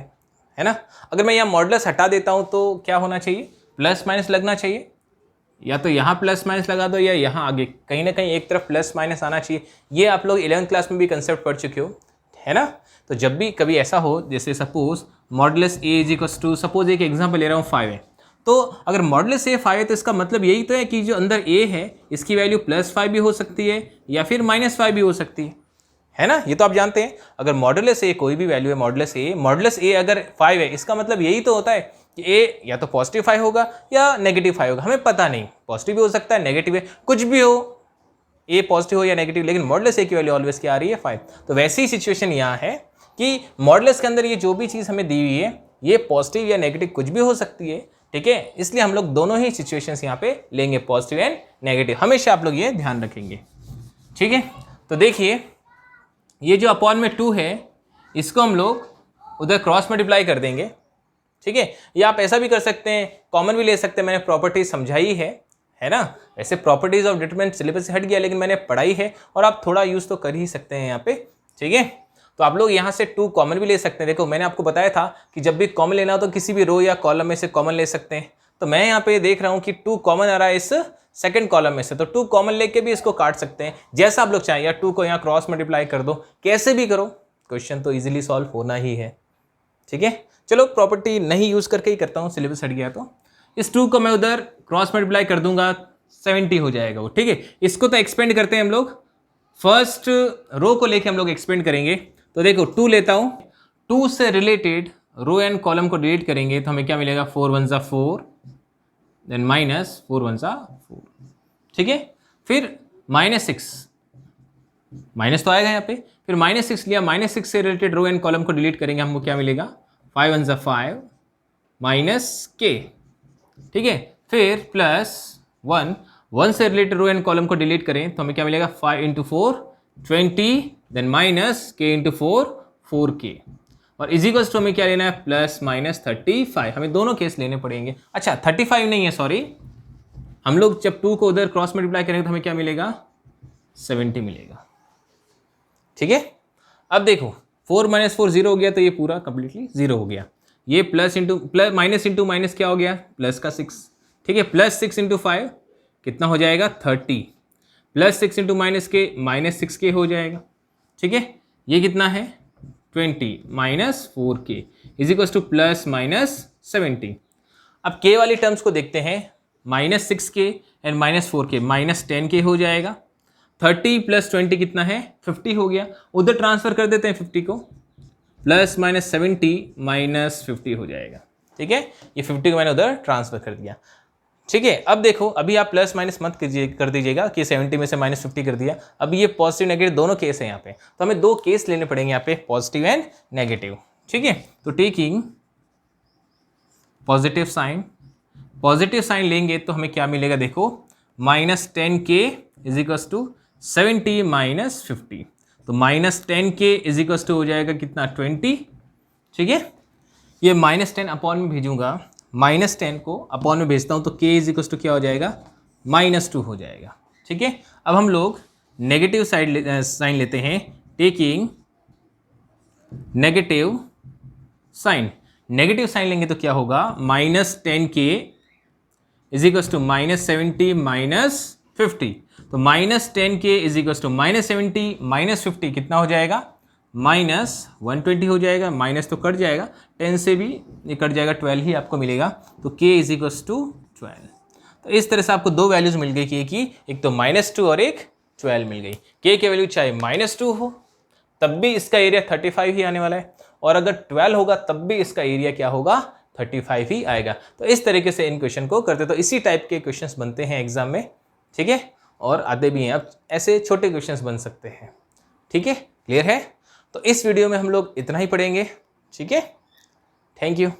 ना, अगर मैं यहाँ मॉडुलस हटा देता हूँ तो क्या होना चाहिए, प्लस माइनस लगना चाहिए, या तो यहाँ प्लस माइनस लगा दो या यहाँ आगे कहीं ना कहीं एक तरफ प्लस माइनस आना चाहिए। ये आप लोग 11th क्लास में भी कंसेप्ट पढ़ चुके हो, है ना। तो जब भी कभी ऐसा हो, जैसे suppose modulus a is equals to, suppose एक एग्जाम्पल ले रहा हूँ 5 है, तो अगर मॉडुलस ए 5 है तो इसका मतलब यही तो है कि जो अंदर ए है इसकी वैल्यू +5 भी हो सकती है या फिर -5 भी हो सकती है ना, ये तो आप जानते हैं। अगर मॉडुलस ए कोई भी वैल्यू है, मॉडुलस ए अगर 5 है, इसका मतलब यही तो होता है कि ए या तो पॉजिटिव 5 होगा या नेगेटिव 5 होगा, हमें पता नहीं, पॉजिटिव भी हो सकता है, नेगेटिव है, कुछ भी हो, ए पॉजिटिव हो या नेगेटिव, लेकिन मॉडुलस ए की वैल्यू ऑलवेज क्या आ रही है, 5। तो वैसी ही सिचुएशन यहाँ है कि मॉडुलस के अंदर ये जो भी चीज़ हमें दी हुई है ये पॉजिटिव या नेगेटिव कुछ भी हो सकती है, ठीक है। इसलिए हम लोग दोनों ही सिचुएशंस यहाँ पे लेंगे, पॉजिटिव एंड नेगेटिव, हमेशा आप लोग ये ध्यान रखेंगे, ठीक है। तो देखिए ये जो अपॉन में 2 है इसको हम लोग उधर क्रॉस मल्टीप्लाई कर देंगे, ठीक है। या आप ऐसा भी कर सकते हैं, कॉमन भी ले सकते हैं, मैंने प्रॉपर्टीज समझाई है ना। वैसे प्रॉपर्टीज ऑफ डिटरमिनेंट सिलेबस से हट गया, लेकिन मैंने पढ़ाई है और आप थोड़ा यूज़ तो कर ही सकते हैं यहाँ पे, ठीक है। तो आप लोग यहाँ से 2 कॉमन भी ले सकते हैं। देखो मैंने आपको बताया था कि जब भी कॉमन लेना हो तो किसी भी रो या कॉलम में से कॉमन ले सकते हैं। तो मैं यहाँ पे देख रहा हूँ कि 2 कॉमन आ रहा है इस सेकंड कॉलम में से, तो 2 कॉमन लेके भी इसको काट सकते हैं जैसा आप लोग चाहें, या 2 को यहाँ क्रॉस मल्टीप्लाई कर दो, कैसे भी करो, क्वेश्चन तो इजीली सॉल्व होना ही है, ठीक है। चलो प्रॉपर्टी नहीं यूज करके ही करता हूँ, सिलेबस हट गया तो इस 2 को मैं उधर क्रॉस मल्टीप्लाई कर दूंगा, 70 हो जाएगा वो, ठीक है। इसको तो एक्सपेंड करते हैं हम लोग, फर्स्ट रो को लेके हम लोग एक्सपेंड करेंगे। तो देखो 2 लेता हूँ, 2 से रिलेटेड रो एंड कॉलम को डिलीट करेंगे तो हमें क्या मिलेगा, 4 1 ज़ा 4, देन माइनस 4 1 ज़ा 4, ठीक है। फिर -6, माइनस तो आएगा यहाँ पे, फिर -6 लिया, -6 से रिलेटेड रो एंड कॉलम को डिलीट करेंगे, हमको क्या मिलेगा, 5 1 ज़ा 5 माइनस के, ठीक है। फिर +1 से रिलेटेड रो एंड कॉलम को डिलीट करें तो हमें क्या मिलेगा, 5 × 4 20, देन माइनस के × 4 4k, और इजिकल्स टू हमें क्या लेना है, ±35। हमें दोनों केस लेने पड़ेंगे। अच्छा 35 नहीं है, सॉरी, हम लोग जब 2 को उधर क्रॉस मल्टीप्लाई करेंगे तो हमें क्या मिलेगा, 70 मिलेगा, ठीक है। अब देखो 4 - 4 0 हो गया, तो ये पूरा कंप्लीटली 0 हो गया। ये माइनस इंटू माइनस क्या हो गया, प्लस का 6, ठीक है। +6 × 5 कितना हो जाएगा, 30, +6 × -6k हो जाएगा, ठीक है। ये कितना है, 20 -4k = +-70। अब k वाली टर्म्स को देखते हैं, -6k एंड -4k -10k हो जाएगा। 30 + 20 कितना है, 50 हो गया। उधर ट्रांसफर कर देते हैं 50 को, +-70 -50 हो जाएगा, ठीक है। ये 50 को मैंने उधर ट्रांसफर कर दिया, ठीक है। अब देखो, अभी आप प्लस माइनस मत कर दीजिएगा कि 70 में से -50 कर दिया। अभी ये पॉजिटिव नेगेटिव दोनों केस है यहाँ पे, तो हमें 2 केस लेने पड़ेंगे यहाँ पे, पॉजिटिव एंड नेगेटिव, ठीक है। तो टेकिंग पॉजिटिव साइन लेंगे तो हमें क्या मिलेगा, देखो, -10k = 70 -50, तो -10k = हो जाएगा कितना, 20, ठीक है। ये -10 अपॉन में भेजूंगा, -10 को अपॉन में भेजता हूं तो k = क्या हो जाएगा, -2 हो जाएगा, ठीक है। अब हम लोग नेगेटिव साइन लेते हैं, टेकिंग नेगेटिव साइन लेंगे तो क्या होगा, -10k = -70 -50, तो -10k = -70 -50 कितना हो जाएगा, -120 हो जाएगा। माइनस तो कट जाएगा, 10 से भी ये कट जाएगा, 12 ही आपको मिलेगा, तो k = 12। तो इस तरह से आपको 2 वैल्यूज मिल गई k की, एक तो -2 और एक 12 मिल गई। k की वैल्यू चाहे -2 हो तब भी इसका एरिया 35 ही आने वाला है, और अगर 12 होगा तब भी इसका एरिया क्या होगा, 35 ही आएगा। तो इस तरीके से इन क्वेश्चन को करते, तो इसी टाइप के क्वेश्चंस बनते हैं एग्जाम में, ठीक है, और आते भी हैं। अब ऐसे छोटे क्वेश्चंस बन सकते हैं, ठीक है, क्लियर है। तो इस वीडियो में हम लोग इतना ही पढ़ेंगे, ठीक है। Thank you.